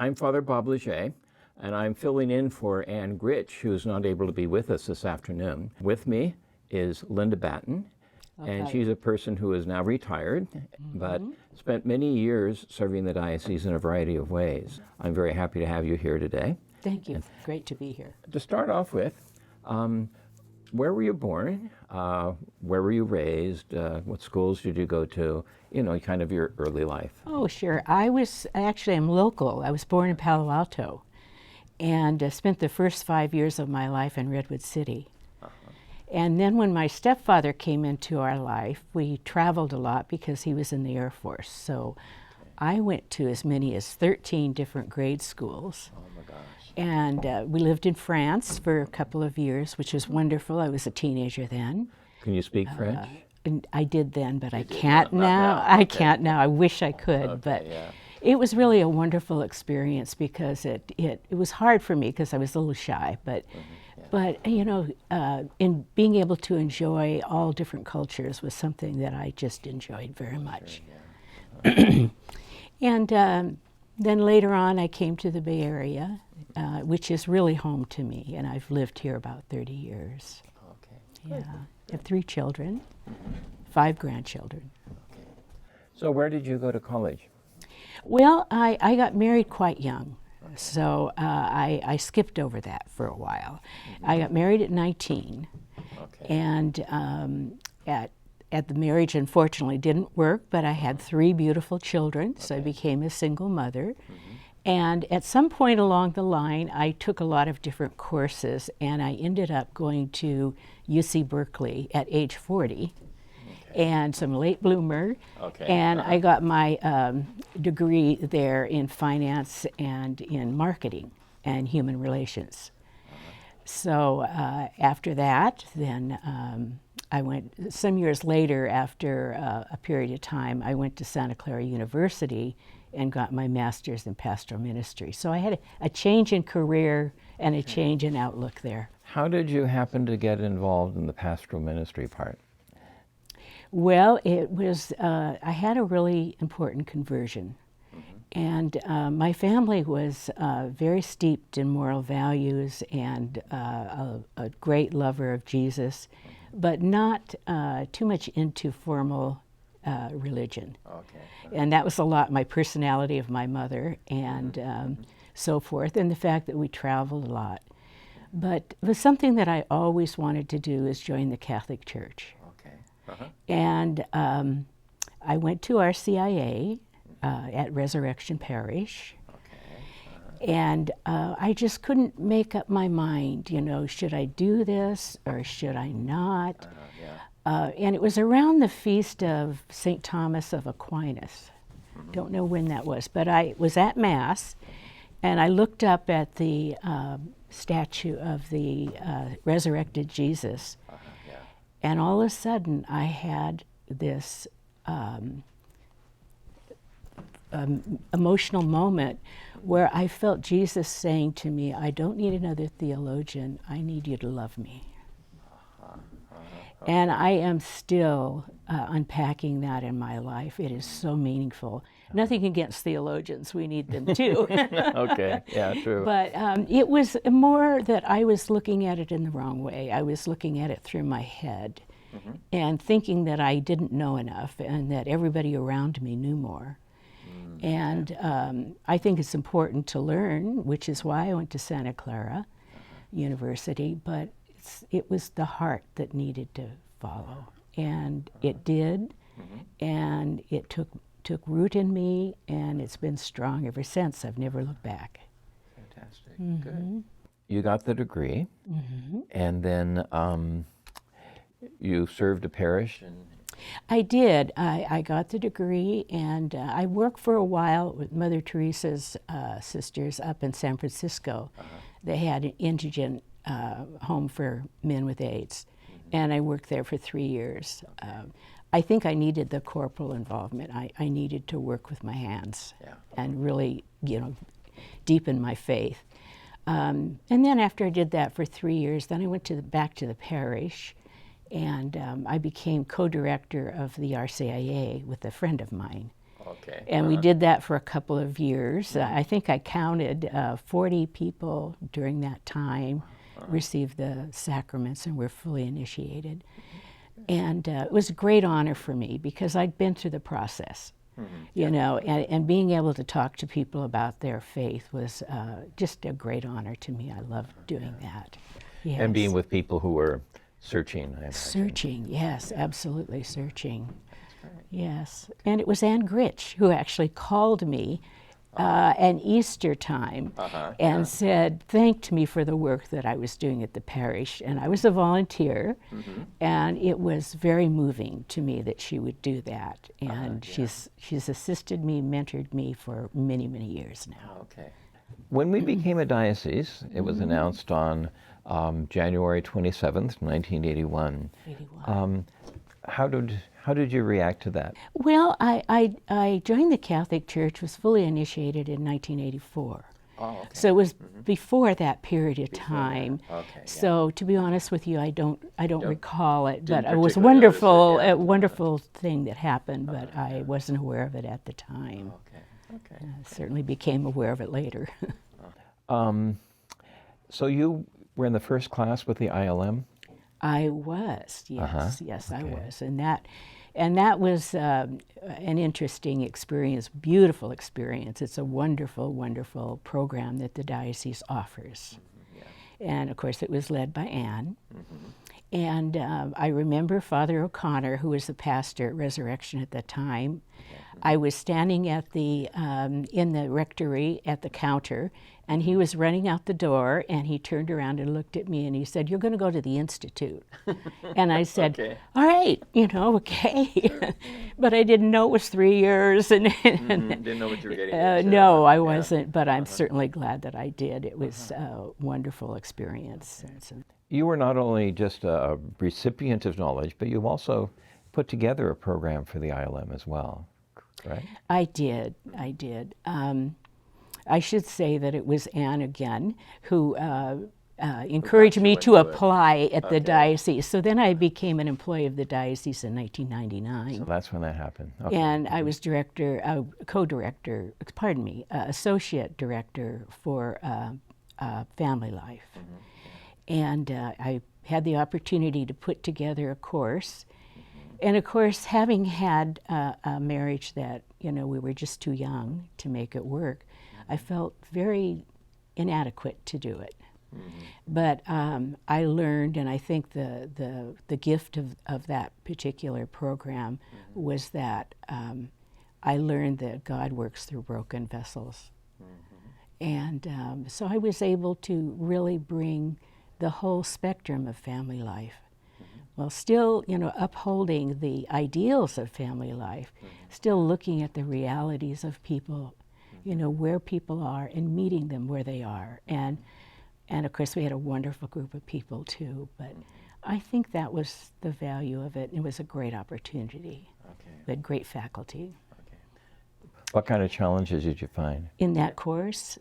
I'm Father Bob Leger, and I'm filling in for Ann Gritch, who's not able to be with us this afternoon. With me is Linda Batton, and she's a person who is now retired, but spent many years serving the diocese in a variety of ways. I'm very happy to have you here today. Thank you. Great to be here. To start off with, where were you born? Where were you raised? What schools did you go to? You know, kind of your early life. Oh, sure. I'm local. I was born in Palo Alto and spent the first 5 years of my life in Redwood City. And then when my stepfather came into our life, we traveled a lot because he was in the Air Force. So I went to as many as 13 different grade schools. Oh my gosh. And we lived in France for a couple of years, which was wonderful. I was a teenager then. Can you speak French? And I did then, but I can't now. I can't now. I wish I could, but it was really a wonderful experience because it was hard for me because I was a little shy, but you know, in being able to enjoy all different cultures was something that I just enjoyed very much. And then later on, I came to the Bay Area, which is really home to me, and I've lived here about 30 years. Okay. Yeah. I have 3 children, 5 grandchildren. Okay. So where did you go to college? Well, I got married quite young, so I skipped over that for a while. I got married at 19, and at the marriage, unfortunately, didn't work, but I had 3 beautiful children, so I became a single mother. And at some point along the line, I took a lot of different courses, and I ended up going to UC Berkeley at age 40. And so I'm a late bloomer. And I got my degree there in finance and in marketing and human relations. So after that, then I went, some years later, after a period of time, I went to Santa Clara University and got my master's in pastoral ministry. So I had a change in career and a change in outlook there. How did you happen to get involved in the pastoral ministry part? Well, it was, I had a really important conversion. And my family was very steeped in moral values and a great lover of Jesus, but not too much into formal religion. And that was a lot my personality of my mother and so forth, and the fact that we traveled a lot. But it was something that I always wanted to do is join the Catholic Church. And I went to RCIA at Resurrection Parish. And I just couldn't make up my mind, you know, should I do this or should I not? And it was around the feast of St. Thomas of Aquinas. Don't know when that was, but I was at Mass, and I looked up at the statue of the resurrected Jesus, and all of a sudden I had this emotional moment where I felt Jesus saying to me, I don't need another theologian, I need you to love me. And I am still unpacking that in my life. It is so meaningful. Nothing against theologians, we need them too. True. But it was more that I was looking at it in the wrong way. I was looking at it through my head and thinking that I didn't know enough and that everybody around me knew more. And I think it's important to learn, which is why I went to Santa Clara University, but it was the heart that needed to follow. And it did, and it took root in me, and it's been strong ever since. I've never looked back. Fantastic, good. You got the degree, and then you served a parish. I did. I got the degree, and I worked for a while with Mother Teresa's sisters up in San Francisco. They had an indigent home for men with AIDS, and I worked there for 3 years. I think I needed the corporal involvement. I needed to work with my hands and really, you know, deepen my faith. And then after I did that for 3 years, then I went back to the parish, and I became co-director of the RCIA with a friend of mine. Okay. And we did that for a couple of years. I think I counted 40 people during that time received the sacraments and were fully initiated. And it was a great honor for me because I'd been through the process, you know, and being able to talk to people about their faith was just a great honor to me. I loved doing that. Yes. And being with people who were searching. I imagine. Searching, yes, absolutely searching. Yes, and it was Ann Gritch who actually called me an Easter time and said, thanked me for the work that I was doing at the parish. And I was a volunteer, and it was very moving to me that she would do that. And she's assisted me, mentored me for many, many years now. Okay. When we became a diocese, it was announced on January 27th, 1981. How did you react to that? Well, I joined the Catholic Church, was fully initiated in 1984. Oh, okay. So it was before that period of time. Okay, yeah. So to be honest with you, I don't recall it, but it was particularly notice it, a wonderful thing that happened, but I wasn't aware of it at the time. Okay. Certainly became aware of it later. So you were in the first class with the ILM? I was, yes, I was, and that was an interesting experience, beautiful experience. It's a wonderful, wonderful program that the diocese offers, and of course it was led by Anne. And I remember Father O'Connor, who was the pastor at Resurrection at the time. I was standing at the in the rectory at the counter, and he was running out the door, and he turned around and looked at me, and he said, "You're going to go to the Institute." And I said, "All right, okay." But I didn't know it was 3 years. And didn't know what you were getting into. No, I wasn't, but I'm certainly glad that I did. It was a wonderful experience. You were not only just a recipient of knowledge, but you also put together a program for the ILM as well, right? I did. I should say that it was Anne again who encouraged me to apply at the diocese. So then I became an employee of the diocese in 1999. So that's when that happened. Okay. And I was associate director for family life. And I had the opportunity to put together a course. And of course, having had a marriage that, we were just too young to make it work, I felt very inadequate to do it. But I learned, and I think the gift of that particular program was that I learned that God works through broken vessels. And so I was able to really bring the whole spectrum of family life, while still, upholding the ideals of family life, still looking at the realities of people, where people are and meeting them where they are. And of course we had a wonderful group of people too, but I think that was the value of it. It was a great opportunity. We had great faculty. What kind of challenges did you find? In that course?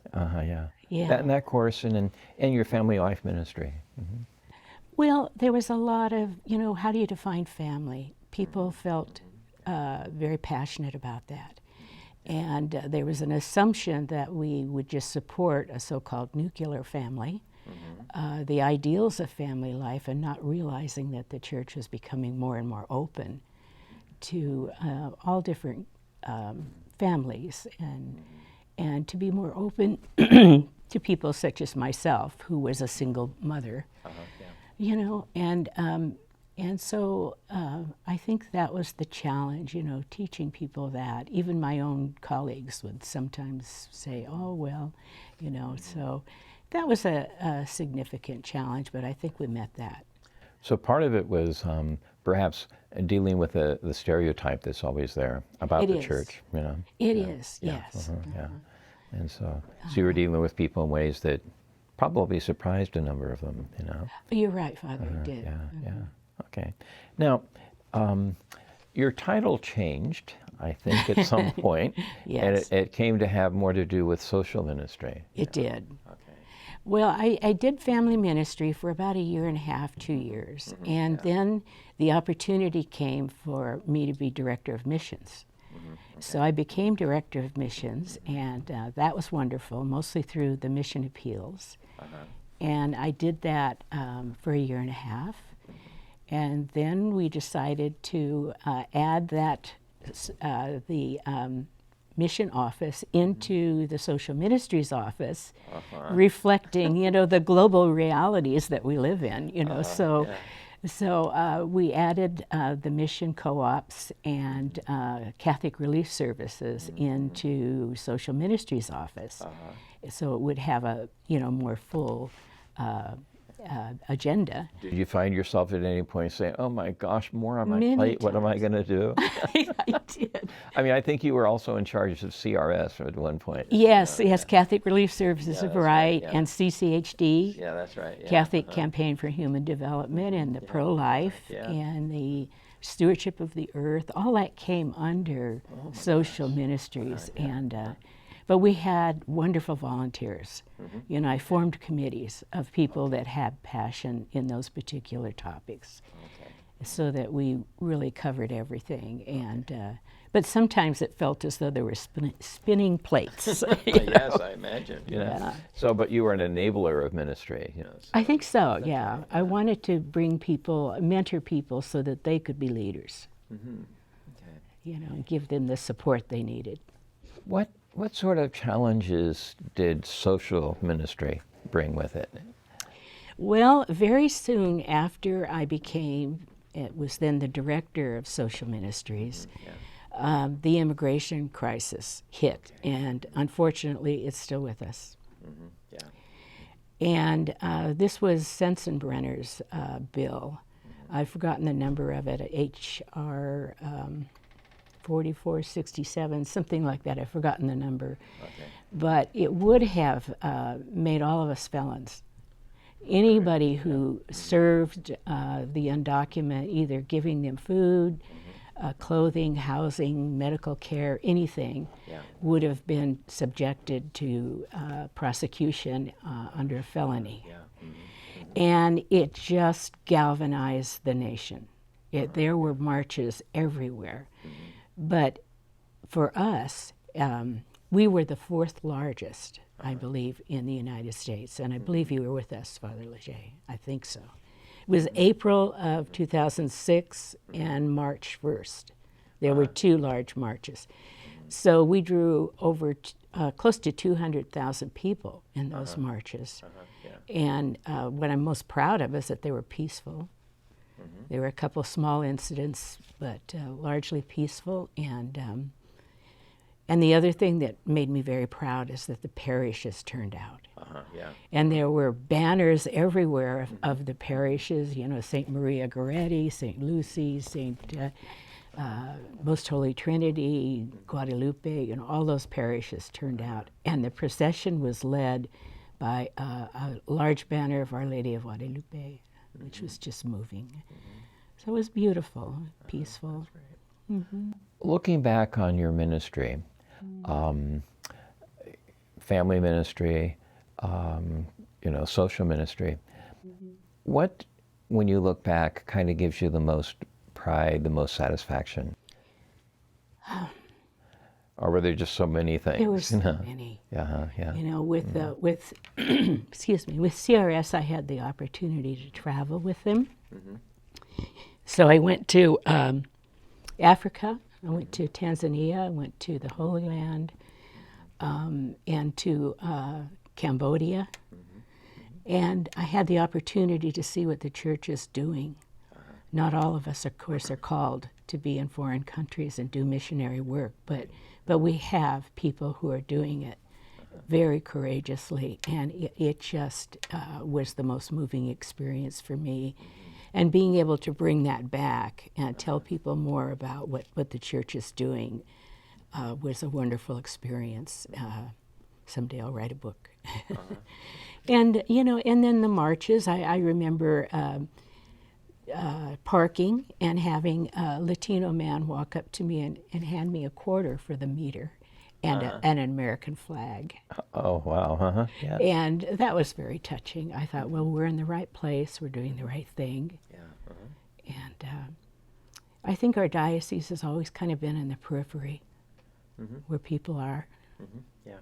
In that course and in your family life ministry. Well, there was a lot of, how do you define family? People felt very passionate about that. And there was an assumption that we would just support a so-called nuclear family, the ideals of family life, and not realizing that the church was becoming more and more open to all different families, and to be more open to people such as myself, who was a single mother, and so I think that was the challenge, teaching people that. Even my own colleagues would sometimes say, "Oh, well," so that was a significant challenge, but I think we met that. So part of it was perhaps dealing with the stereotype that's always there about the church, It is, yes. And so you were dealing with people in ways that probably surprised a number of them, You're right, Father, it did. Okay. Now, your title changed, I think, at some point. Yes. And it came to have more to do with social ministry. It did. Well, I did family ministry for about 1.5 years, 2 years. And then the opportunity came for me to be director of missions. So I became director of missions, and that was wonderful, mostly through the mission appeals. And I did that for a year and a half. And then we decided to add that, the mission office into the social ministries office, reflecting, the global realities that we live in, So we added the mission co-ops and Catholic Relief Services into social ministries office, so it would have a more full agenda. Did you find yourself at any point saying, "Oh my gosh, more on my plate? What am I going to do?" I did. I mean, I think you were also in charge of CRS at one point. Yes, Catholic Relief Services, right, and CCHD. Yeah, that's right. Catholic Campaign for Human Development, and the pro-life, and the stewardship of the earth. All that came under social ministries, but we had wonderful volunteers. I formed committees of people that had passion in those particular topics, so that we really covered everything. And but sometimes it felt as though there were spinning plates. Yes, I imagine. Yeah. So, but you were an enabler of ministry. I think so. Yeah, right. I wanted to bring people, mentor people, so that they could be leaders. And give them the support they needed. What sort of challenges did social ministry bring with it? Well, very soon after I became, it was then the director of social ministries, the immigration crisis hit, and unfortunately it's still with us. And this was Sensenbrenner's bill. I've forgotten the number of it, H.R. 4467, something like that. I've forgotten the number. But it would have made all of us felons. Anybody who served the undocumented, either giving them food, clothing, housing, medical care, anything, would have been subjected to prosecution under a felony. And it just galvanized the nation. There were marches everywhere. But for us, we were the fourth largest, I believe, in the United States. And I believe you were with us, Father Leger. I think so. It was April of 2006 and March 1st. There were two large marches. So we drew over close to 200,000 people in those marches. And what I'm most proud of is that they were peaceful. There were a couple of small incidents, but largely peaceful. And the other thing that made me very proud is that the parishes turned out. And there were banners everywhere of the parishes, St. Maria Goretti, St. Lucy, St. Most Holy Trinity, Guadalupe, all those parishes turned out. And the procession was led by a large banner of Our Lady of Guadalupe, which was just moving. So it was beautiful, peaceful. Looking back on your ministry, family ministry, social ministry, what, when you look back, kind of gives you the most pride, the most satisfaction? Or were there just so many things? There were so many. With excuse me, with CRS, I had the opportunity to travel with them. So I went to Africa, I went to Tanzania, I went to the Holy Land, and to Cambodia. And I had the opportunity to see what the church is doing. Not all of us, of course, are called to be in foreign countries and do missionary work, but we have people who are doing it very courageously, and it just was the most moving experience for me. And being able to bring that back and tell people more about what the church is doing was a wonderful experience. Someday I'll write a book. And then the marches, I remember parking and having a Latino man walk up to me and hand me a quarter for the meter and an American flag. Oh, wow. Yeah. And that was very touching. I thought, well, we're in the right place, we're doing the right thing. And I think our diocese has always kind of been in the periphery, where people are. Yeah.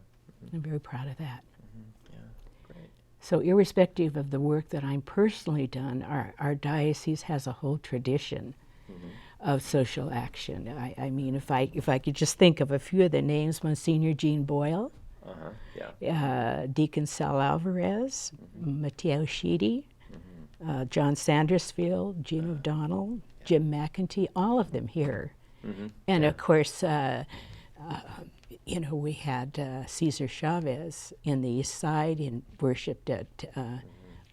I'm very proud of that. Yeah. Great. So irrespective of the work that I'm personally done, our diocese has a whole tradition of social action. I mean, if I could just think of a few of the names: Monsignor Jean Boyle, Deacon Sal Alvarez, Mateo Sheedy, John Sandersfield, Gene O'Donnell, Jim McEntee, all of them here. And of course, we had Cesar Chavez in the East Side and worshipped at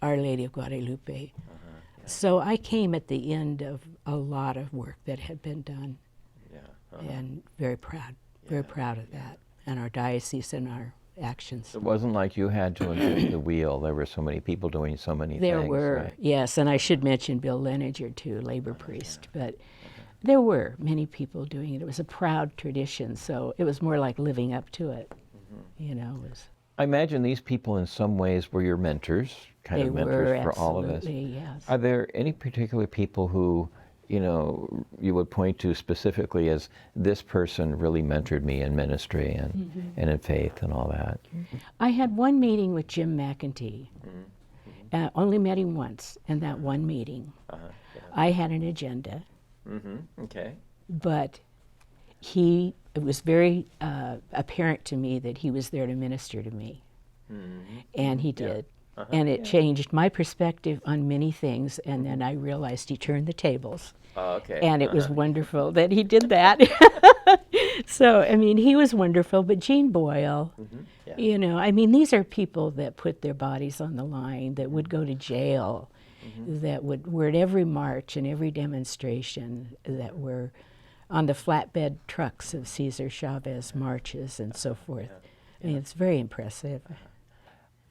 Our Lady of Guadalupe. So I came at the end of a lot of work that had been done, and very proud of that, and our diocese and our actions. It wasn't like you had to invent the wheel. There were so many people doing so many things. There were, right? yes, and I should mention Bill Leninger too, labor priest, but there were many people doing it. It was a proud tradition, so it was more like living up to it, It was. I imagine these people in some ways were your mentors, kind of mentors for all of us. Absolutely, yes. Are there any particular people who, you would point to specifically as this person really mentored me in ministry and in faith and all that? I had one meeting with Jim McEntee. Only met him once in that one meeting. I had an agenda. Okay. But it was very apparent to me that he was there to minister to me. And he did. And it changed my perspective on many things, and then I realized he turned the tables. Okay. And it was wonderful that he did that. So, I mean, he was wonderful, but Jean Boyle, these are people that put their bodies on the line, that would go to jail, that were at every march and every demonstration, that were on the flatbed trucks of Cesar Chavez marches and so forth. I mean, it's very impressive.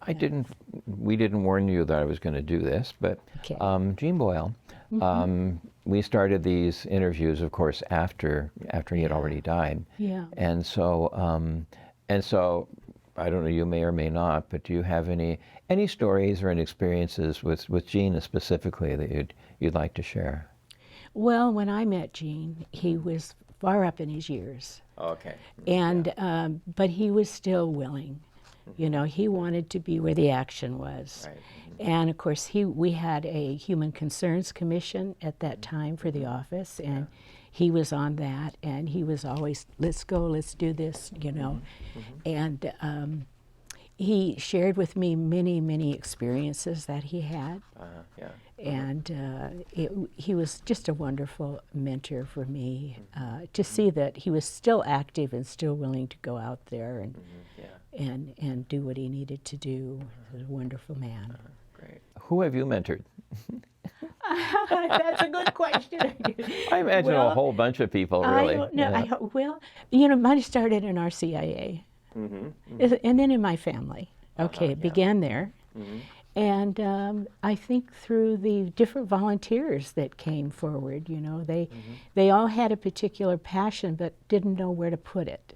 We didn't warn you that I was going to do this, but Jean Boyle, we started these interviews, of course, after he had already died. Yeah. And so, I don't know, you may or may not, but do you have any stories or any experiences with Jean specifically that you'd like to share? Well, when I met Jean, he was far up in his years. Okay. And but he was still willing. He wanted to be where the action was. Right. And of course, we had a Human Concerns Commission at that time for the office, and he was on that, and he was always, let's go, let's do this, And he shared with me many, many experiences that he had. And he was just a wonderful mentor for me, to see that he was still active and still willing to go out there and do what he needed to do. He was a wonderful man. Great. Who have you mentored? That's a good question. I imagine a whole bunch of people, really. Mine started in our CIA, and then in my family. It began there. And I think through the different volunteers that came forward, they all had a particular passion but didn't know where to put it,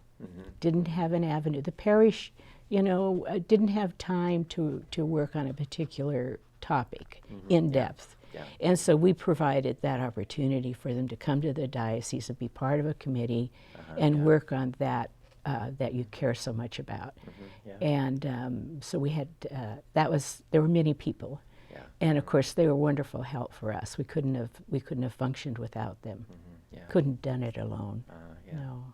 didn't have an avenue. The parish, didn't have time to work on a particular topic in depth. And so we provided that opportunity for them to come to the diocese and be part of a committee and work on that that you care so much about. And so we had, there were many people. And of course they were wonderful help for us. We couldn't have functioned without them. Couldn't have done it alone. No.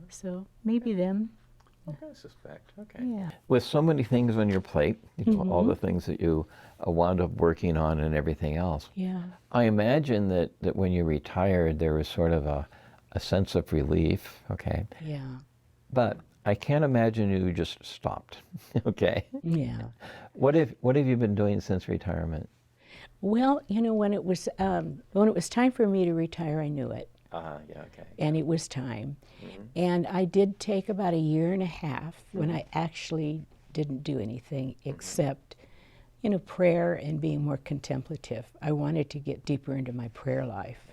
So maybe them. I suspect. Okay. Yeah. With so many things on your plate, all the things that you wound up working on and everything else. Yeah. I imagine that when you retired, there was sort of a sense of relief. Okay. Yeah. But I can't imagine you just stopped. Okay. Yeah. What have you been doing since retirement? Well, when it was time for me to retire, I knew it. Okay. And it was time. And I did take about a year and a half when I actually didn't do anything except, prayer and being more contemplative. I wanted to get deeper into my prayer life.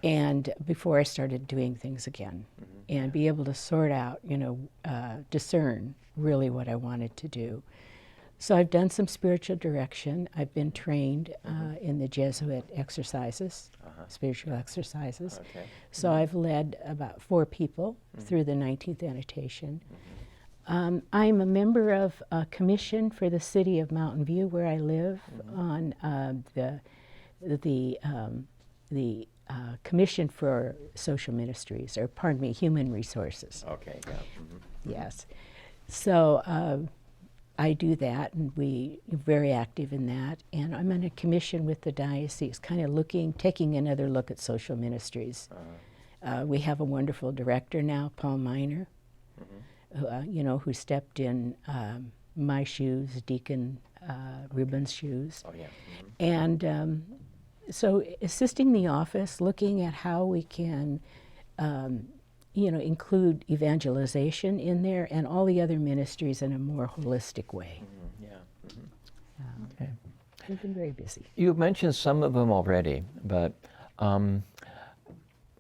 And before I started doing things again and be able to sort out, discern really what I wanted to do. So I've done some spiritual direction. I've been trained in the Jesuit exercises, spiritual exercises. Okay. So I've led about 4 people through the 19th annotation. I'm a member of a commission for the city of Mountain View, where I live, on the Commission for Social Ministries, or pardon me, Human Resources. Okay. Yeah. Yes. So I do that, and we're very active in that. And I'm on a commission with the diocese, kind of taking another look at social ministries. We have a wonderful director now, Paul Miner, who stepped in my shoes, Deacon Rubin's shoes. Oh, yeah. And so assisting the office, looking at how we can include evangelization in there and all the other ministries in a more holistic way. Okay. We've been very busy. You've mentioned some of them already, but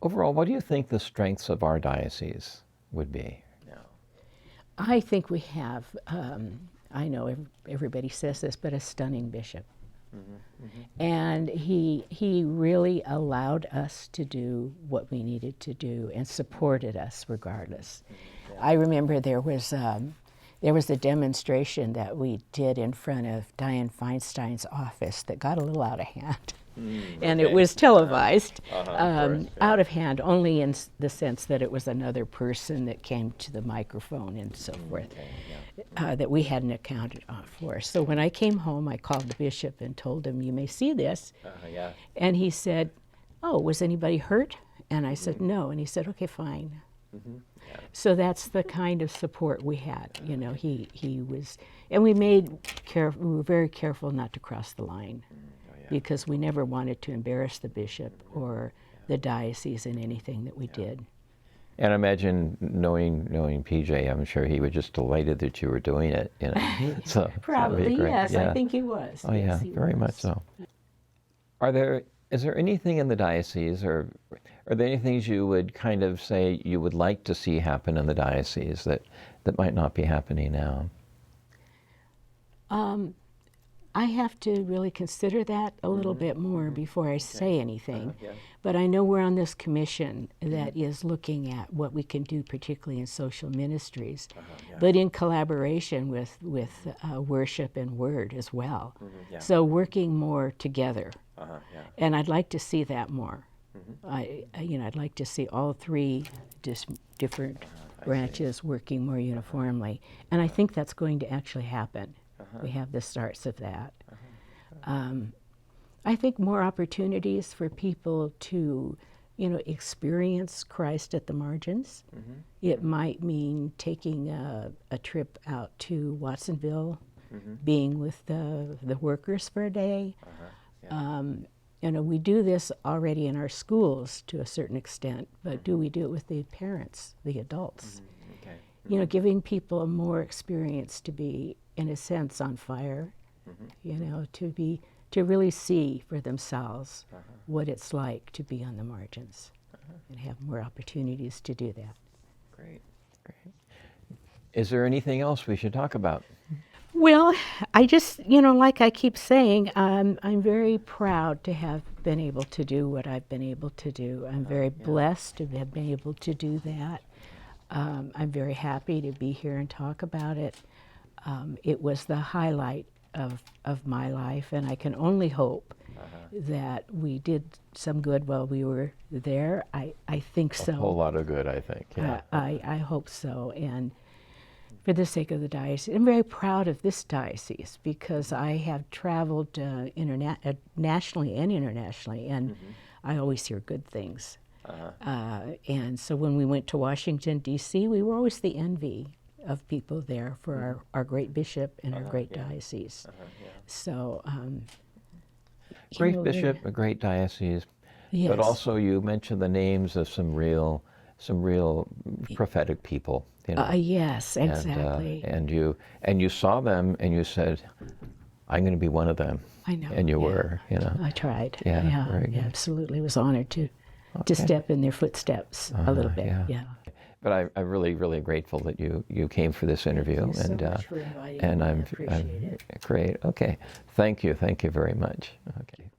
overall, what do you think the strengths of our diocese would be? I think we have, I know everybody says this, but a stunning bishop. And he really allowed us to do what we needed to do and supported us regardless. I remember there was a demonstration that we did in front of Dianne Feinstein's office that got a little out of hand. And it was televised, out of hand only in the sense that it was another person that came to the microphone and so forth, that we hadn't accounted for. So when I came home, I called the bishop and told him, "You may see this." And he said, "Oh, was anybody hurt?" And I said, "No." And he said, "Okay, fine." So that's the kind of support we had. He was, and we were very careful not to cross the line. Because we never wanted to embarrass the bishop or the diocese in anything that we did. And I imagine knowing PJ, I'm sure he was just delighted that you were doing it. So Probably, yes. Yeah. I think he was. Oh, yes, yeah, very much so. Is there anything in the diocese, or are there any things you would kind of say you would like to see happen in the diocese that might not be happening now? I have to really consider that a little bit more before I say anything. But I know we're on this commission that is looking at what we can do, particularly in social ministries, but in collaboration with worship and word as well. So working more together. And I'd like to see that more. I'd like to see all 3 different branches working more uniformly. And I think that's going to actually happen. We have the starts of that. I think more opportunities for people to, experience Christ at the margins. It might mean taking a trip out to Watsonville, being with the workers for a day. We do this already in our schools to a certain extent, but do we do it with the parents, the adults? Giving people a more experience to be, in a sense, on fire, to really see for themselves what it's like to be on the margins and have more opportunities to do that. Great. Is there anything else we should talk about? Well, I just, like I keep saying, I'm very proud to have been able to do what I've been able to do. I'm very blessed to have been able to do that. I'm very happy to be here and talk about it. It was the highlight of my life, and I can only hope that we did some good while we were there. I think so. A whole lot of good, I think. Yeah. I hope so. And for the sake of the diocese, I'm very proud of this diocese because I have traveled nationally and internationally, and I always hear good things. And so when we went to Washington, D.C., we were always the envy of people there for our great bishop and our great diocese. So, great bishop, a great diocese, but also you mentioned the names of some real prophetic people. Yes, exactly. And you saw them and you said, "I'm going to be one of them." I know. And you were. I tried. Yeah, very good. Absolutely. Was honored to step in their footsteps a little bit. Yeah. But I'm really, really grateful that you came for this interview. Thank you so much for inviting me. And I appreciate it. Great. Okay. Thank you very much. Okay.